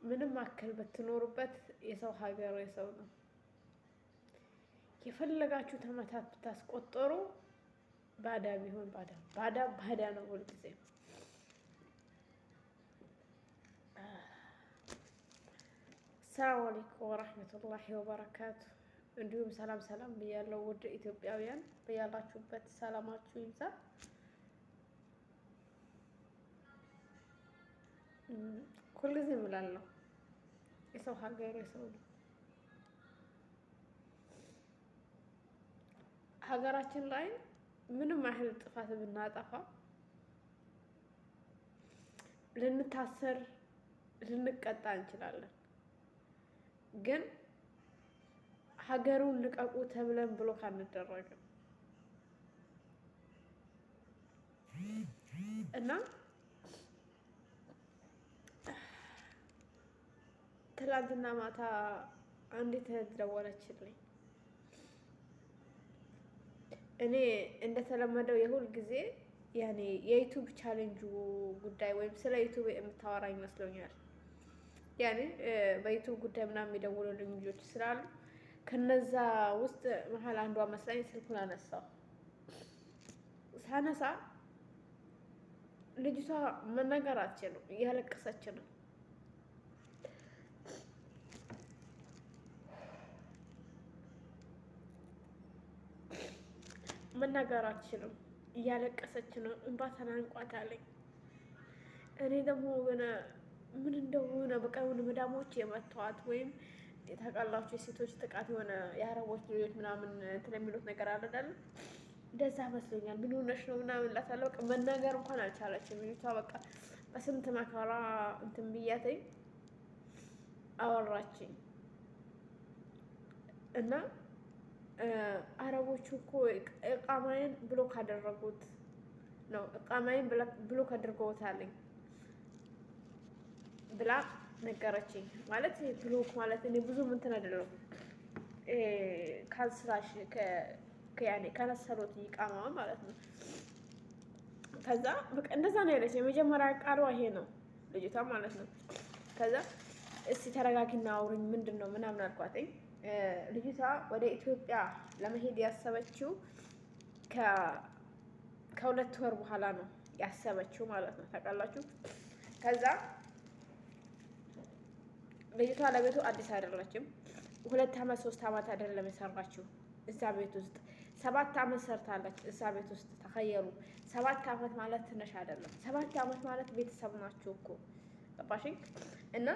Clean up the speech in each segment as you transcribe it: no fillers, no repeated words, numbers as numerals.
ምንም አክል ብትኖሩበት የሰው ሀገር የሰው ነው። የፈለጋችሁ ተመታት ብታስቆጠሩ ባዳ ቢሆን ባዳ ነው ሁልጊዜ። ሰላም አለይኩም ወራህመቱላሂ ወበረካቱ። እንዲሁም ሰላም ብያለሁ ውድ ኢትዮጵያውያን፣ በያላችሁበት ሰላማችሁ ይብዛ። ሁልጊዜ እምላለሁ የሰው ሀገር የሰው ነው። ሀገራችን ላይ ምንም ያህል ጥፋት ብናጠፋ ልንታሰር ልንቀጣ እንችላለን። ግን ሀገሩን ልቀቁ ተብለን ብሎክ አንደረግም እና ትላንትና ማታ አንዲት እህት ደወለችልኝ። እኔ እንደተለመደው የሁል ጊዜ ያኔ የዩቲዩብ ቻሌንጁ ጉዳይ ወይም ስለ ዩቲዩብ የምታወራኝ መስሎኛል። ያኔ በዩቲዩብ ጉዳይ ምናምን የሚደውሉልኝ ልጆች ስላሉ ከነዛ ውስጥ መሀል አንዷ መስላኝ ስልኩን አነሳው። ሳነሳ ልጅቷ መናገር አትችልም፣ እያለቀሰች ነው። መናገር አትችልም፣ እያለቀሰች ነው። እንባ ተናንቋታለኝ። እኔ ደግሞ ምን እንደሆነ በቃ የሆነ መዳሞች የመተዋት ወይም ታውቃላችሁ የሴቶች ጥቃት የሆነ የአረቦች ልጆች ምናምን እንትን የሚሉት ነገር አለ አይደል? እንደዛ መስሎኛል። ምን ሆነሽ ነው ምናምን እላታለሁ። በቃ መናገር እንኳን አልቻለችም ልጅቷ። በቃ በስንት መከራ እንትን ብያተኝ አወራችኝ እና አረቦቹ እኮ እቃማዬን ብሎክ አደረጉት ነው፣ እቃማዬን ብሎክ አድርገውታለኝ ብላ ነገረችኝ። ማለት ብሎክ ማለት እኔ ብዙ እንትን አይደለም ካንስላሽ ያኔ ከነሰሎት ይቃማ ማለት ነው። ከዛ በቃ እንደዛ ነው ያለች። የመጀመሪያ ቃሏ ይሄ ነው ልጅቷ ማለት ነው። ከዛ እስቲ ተረጋጊና አውሪኝ ምንድን ነው ምናምን አልኳትኝ። ልጅቷ ወደ ኢትዮጵያ ለመሄድ ያሰበችው ከሁለት ወር በኋላ ነው ያሰበችው ማለት ነው። ታውቃላችሁ። ከዛ ልጅቷ ለቤቱ አዲስ አይደለችም። 2 አመት 3 አመት አይደለም የሰራችው እዛ ቤት ውስጥ 7 አመት ሰርታለች እዛ ቤት ውስጥ። ተኸየሩ 7 አመት ማለት ትንሽ አይደለም። 7 አመት ማለት ቤተሰብ ናችሁ እኮ ገባሽኝ? እና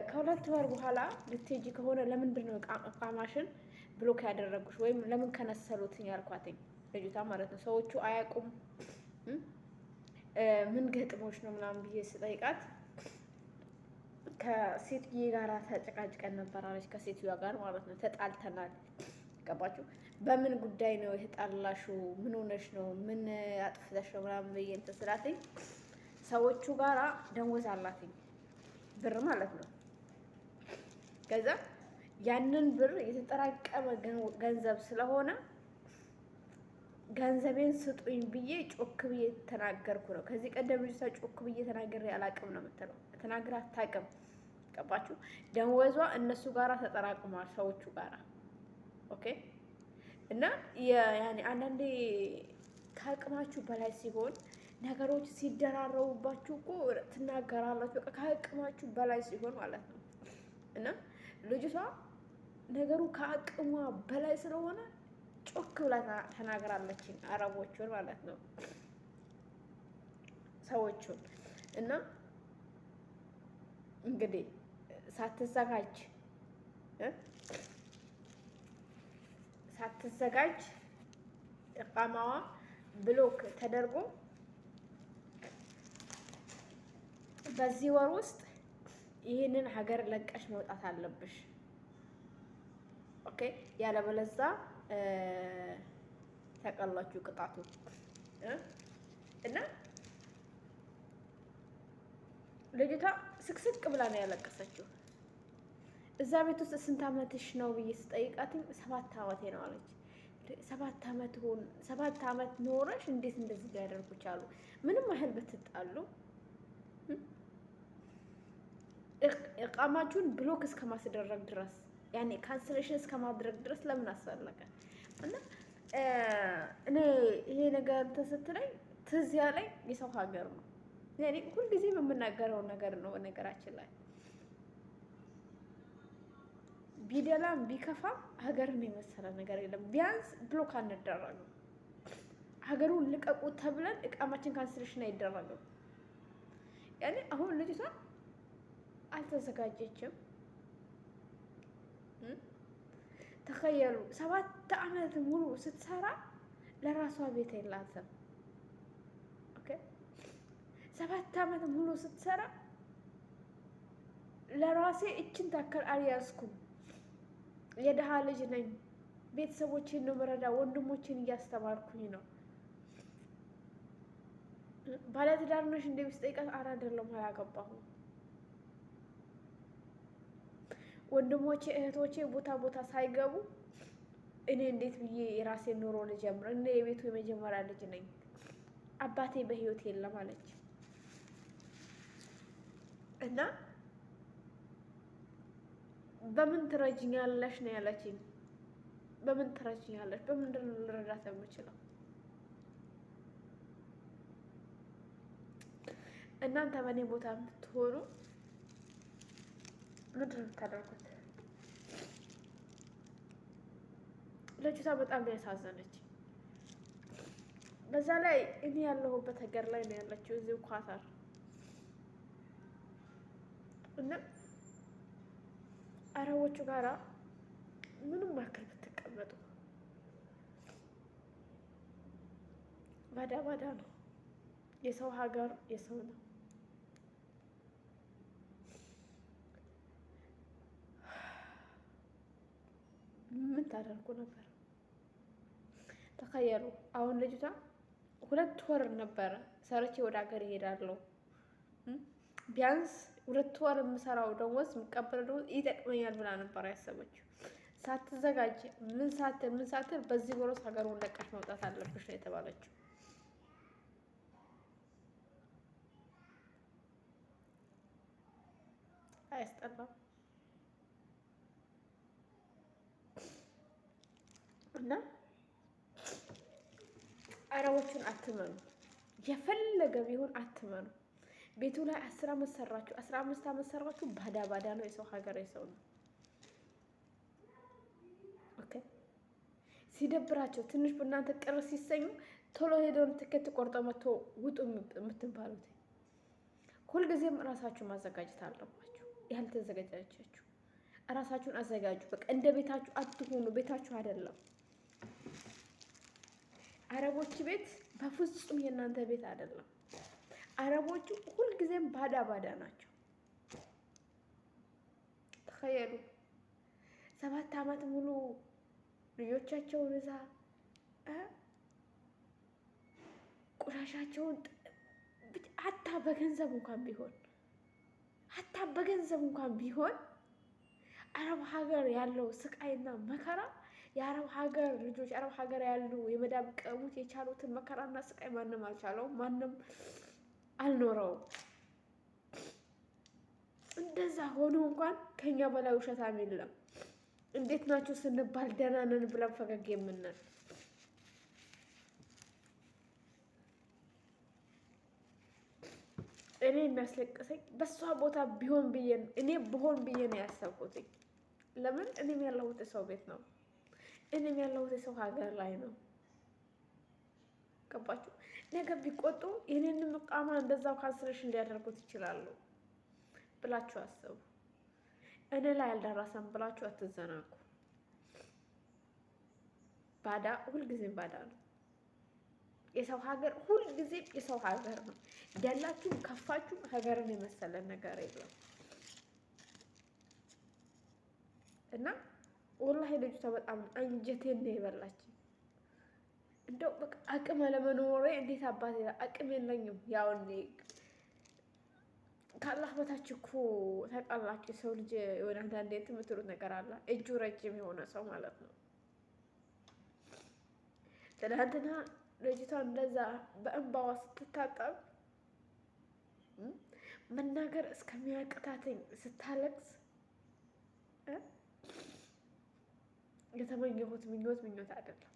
ከሁለት ወር በኋላ ልትሄጂ ከሆነ ለምንድን ነው እቃማሽን ብሎክ ያደረጉሽ ወይም ለምን ከነሰሉትኝ ያልኳትኝ ልጅቷ ማለት ነው። ሰዎቹ አያውቁም ምን ገጥሞች ነው ምናምን ብዬ ስጠይቃት ከሴትዬ ጋር ተጨቃጭቀን ነበር አለች። ከሴትዮዋ ጋር ማለት ነው ተጣልተናል። ገባችሁ? በምን ጉዳይ ነው የተጣላሹ? ምን ሆነሽ ነው? ምን አጥፍተሽ ነው ምናምን ብዬ እንትን ስላትኝ ሰዎቹ ጋራ ደንወዝ አላትኝ ብር ማለት ነው። ከዛ ያንን ብር የተጠራቀመ ገንዘብ ስለሆነ ገንዘቤን ስጡኝ ብዬ ጮክ ብዬ ተናገርኩ ነው። ከዚህ ቀደም ልጅቷ ጮክ ብዬ ተናግሬ አላቅም ነው የምትለው። ተናግራ አታውቅም። ገባችሁ? ደንወዟ እነሱ ጋራ ተጠራቅሟል ሰዎቹ ጋራ። ኦኬ። እና ያኔ አንዳንዴ ከአቅማችሁ በላይ ሲሆን ነገሮች ሲደራረቡባችሁ እኮ ትናገራላችሁ። በቃ ከአቅማችሁ በላይ ሲሆን ማለት ነው። እና ልጅቷ ነገሩ ከአቅሟ በላይ ስለሆነ ጮክ ብላ ተናግራለችኝ። አረቦቹን ማለት ነው ሰዎቹን። እና እንግዲህ ሳትዘጋጅ እቃማዋ ብሎክ ተደርጎ በዚህ ወር ውስጥ ይህንን ሀገር ለቀሽ መውጣት አለብሽ። ኦኬ። ያለበለዛ ተቀላችሁ ቅጣቱ እና ልጅቷ ስቅስቅ ብላ ነው ያለቀሰችው። እዛ ቤት ውስጥ ስንት አመትሽ ነው ብዬ ስጠይቃትኝ 7 አመቴ ነው አለች። 7 አመት ኖረሽ እንዴት እንደዚህ ሊያደርጉ ቻሉ? ምንም ያህል ብትጣሉ እቃማችሁን ብሎክ እስከማስደረግ ድረስ ያኔ ካንስሌሽን እስከማድረግ ድረስ ለምን አስፈለገ? እና እኔ ይሄ ነገር ተስትለኝ ትዝ ያለኝ የሰው ሀገር ነው። ያኔ ሁልጊዜ የምናገረው ነገር ነው። ነገራችን ላይ ቢደላም ቢከፋም ሀገርን የመሰለ ነገር የለም። ቢያንስ ብሎክ አንደረግም። ሀገሩን ልቀቁ ተብለን እቃማችን ካንስሌሽን አይደረግም። ያኔ አሁን ልጅቷ አልተዘጋጀችም። ተኸየሉ 7 ዓመት ሙሉ ስትሰራ ለራሷ ቤት የላትም። ኦኬ 7 ዓመት ሙሉ ስትሰራ ለራሴ እችን ታከል አልያዝኩም፣ የድሃ ልጅ ነኝ፣ ቤተሰቦቼን ነው መረዳ፣ ወንድሞቼን እያስተማርኩኝ ነው። ባለትዳር ነሽ እንደ ቢስጠይቃት አይደለም አላገባሁም። ወንድሞቼ እህቶቼ ቦታ ሳይገቡ እኔ እንዴት ብዬ የራሴን ኑሮ ልጀምር? እኔ የቤቱ የመጀመሪያ ልጅ ነኝ፣ አባቴ በህይወት የለም አለች። እና በምን ትረጅኛለሽ ነው ያለችኝ። በምን ትረጅኛለሽ? በምንድን ነው ልረዳት የምችለው? እናንተ በእኔ ቦታ ብትሆኑ ምንድን ነው የምታደርጉት? ልጅቷ በጣም ነው ያሳዘነች። በዛ ላይ እኔ ያለሁበት ሀገር ላይ ነው ያለችው፣ እዚሁ ኳታር። እና አረቦቹ ጋራ ምንም ያክል ብትቀመጡ ባዳ ነው። የሰው ሀገር የሰው ነው። ምን ታደርጉ ነበር? ተኸየሉ። አሁን ልጅቷ 2 ወር ነበረ ሰርቼ ወደ ሀገር ይሄዳለሁ፣ ቢያንስ 2 ወር የምሰራው ደሞዝ የምቀበለው ደሞዝ ይጠቅመኛል ብላ ነበር ያሰበችው። ሳትዘጋጅ ምን ሳትል በዚህ ወሮስ ሀገሩን ለቀሽ መውጣት አለብሽ ነው የተባለችው። አያስጠላም? እና አረቦቹን አትመኑ፣ የፈለገ ቢሆን አትመኑ። ቤቱ ላይ 10 ዓመት ሰራችሁ 15 ዓመት ሰራችሁ፣ ባዳ ነው። የሰው ሀገር የሰው ነው። ኦኬ ሲደብራቸው ትንሽ በእናንተ ቅር ሲሰኙ ቶሎ ሄደውን ትኬት ቆርጠው መጥቶ ውጡ የምትባሉት። ሁልጊዜም እራሳችሁ ማዘጋጀት አለባችሁ። ያልተዘጋጃችሁ እራሳችሁን አዘጋጁ። በቃ እንደ ቤታችሁ አትሆኑ። ቤታችሁ አይደለም። አረቦች ቤት በፍጹም የእናንተ ቤት አይደለም። አረቦቹ ሁልጊዜም ባዳ ናቸው። ተኸየሉ 7 ዓመት ሙሉ ልጆቻቸውን እዛ ቆሻሻቸውን አታ በገንዘብ እንኳን ቢሆን አረብ ሀገር ያለው ስቃይና መከራ የአረብ ሀገር ልጆች አረብ ሀገር ያሉ የመዳብ ቀሙት የቻሉትን መከራና ስቃይ ማንም አልቻለውም፣ ማንም አልኖረውም። እንደዛ ሆኖ እንኳን ከኛ በላይ ውሸታም የለም። እንዴት ናችሁ ስንባል ደህና ነን ብለን ፈገግ የምንል። እኔ የሚያስለቅሰኝ በሷ ቦታ ቢሆን ብዬ እኔ ብሆን ብዬ ነው ያሰብኩት። ለምን እኔም ያለሁት ሰው ቤት ነው። እኔም ያለሁት የሰው ሀገር ላይ ነው። ገባችሁ? ነገ ቢቆጡ የኔንም እቃማ እንደዛው ካንስሌሽን ሊያደርጉት ይችላሉ ብላችሁ አስቡ። እኔ ላይ አልደረሰም ብላችሁ አትዘናጉ። ባዳ ሁልጊዜም ባዳ ነው። የሰው ሀገር ሁልጊዜም የሰው ሀገር ነው። ያላችሁም ከፋችሁም ሀገርን የመሰለ ነገር የለም። እና ወላሂ ልጅቷ በጣም አንጀቴን ነው የበላችኝ። እንደው በቃ አቅም አለመኖሬ እንዴት አባቴ አቅም የለኝም። ያው እኔ ከአላህ በታች እኮ ታውቃላችሁ፣ ሰው ልጅ የሆነ አንዳንዴ የምትሉት ነገር አለ። እጁ ረጅም የሆነ ሰው ማለት ነው። ትናንትና ልጅቷ እንደዛ በእንባዋ ስትታጠብ መናገር እስከሚያቅታተኝ ስታለቅስ የተመኘሁት ምኞት አይደለም።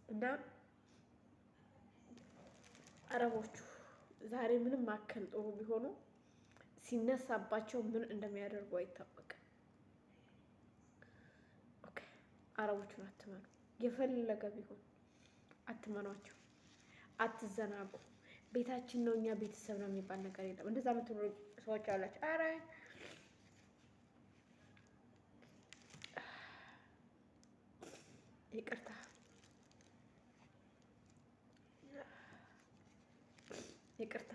እና አረቦቹ ዛሬ ምንም አክል ጥሩ ቢሆኑ ሲነሳባቸው ምን እንደሚያደርጉ አይታወቅም። ኦኬ አረቦቹን አትመኑ፣ የፈለገ ቢሆን አትመኗቸው፣ አትዘናጉ። ቤታችን ነው እኛ ቤተሰብ ነው የሚባል ነገር የለም። እንደዛ የምትኖሩ ሰዎች አላቸው። ኧረ ይቅርታ ይቅርታ